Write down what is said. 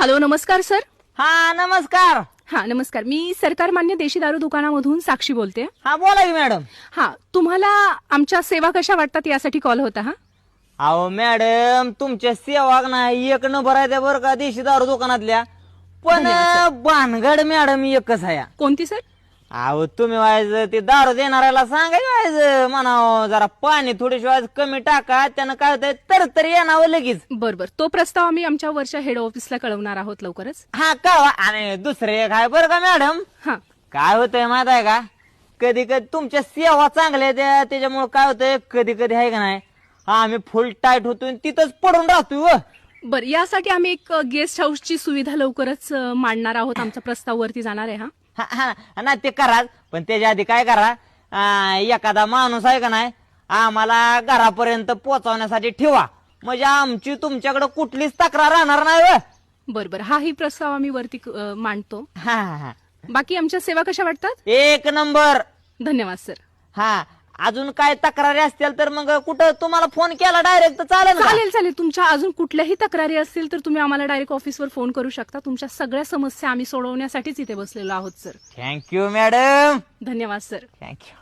Hello, नमस्कार sir. हा नमस्कार. हा नमस्कार. मी सरकार मान्य देशी दारू दुकानामधून साक्षी बोलते. हा बोला की मॅडम. हा, तुम्हाला आमच्या सेवा कशा वाटतात यासाठी कॉल होता. हा अहो मॅडम, तुमच्या सेवा नाही एक नंबर आहे त्या बरं का देशी दारू दुकानातल्या. पण धन्यवाद, भानगड मॅडम एकच आहे. कोणती सर? अहो तुम्ही व्हायचं ते दारू देणाऱ्याला सांगायचं म्हणावं जरा पाणी थोडीशी व्हायचं कमी टाका, त्यानं काय होतंय तर येणावं लगेच. बरोबर, तो प्रस्ताव आम्ही आमच्या वरच्या हेड ऑफिसला कळवणार आहोत लवकरच. हा का. आणि दुसरं एक आहे बरं का मॅडम. हा, काय होतंय माहित आहे का, कधी कधी तुमच्या सेवा चांगल्या आहेत त्याच्यामुळे काय होतंय कधी कधी आहे का नाही आम्ही फुल टाईट होतोय तिथंच पडून राहतोय. बरं, यासाठी आम्ही एक गेस्ट हाऊसची सुविधा लवकरच मांडणार आहोत. आमचा प्रस्ताव वरती जाणार आहे. हा हा ना ते करा, पण त्याच्या आधी काय करा, एखादा माणूस आहे का नाही आम्हाला घरापर्यंत पोहोचवण्यासाठी ठेवा, म्हणजे आमची तुमच्याकडे कुठलीच तक्रार राहणार नाही. बरोबर, हाही प्रस्ताव आम्ही वरती मांडतो. हा हा, बाकी आमच्या सेवा कशा वाटतात? एक नंबर. धन्यवाद सर. हा, अजून काय तक्रारी असतील तर मग कुठं तुम्हाला फोन केला डायरेक्ट चालेल का? चालेल चालेल. तुमच्या अजून कुठल्याही तक्रारी असतील तर तुम्ही आम्हाला डायरेक्ट ऑफिसवर फोन करू शकता. तुमच्या सगळ्या समस्या आम्ही सोडवण्यासाठीच इथे बसलेलो आहोत सर. Thank you madam. धन्यवाद सर. थँक्यू.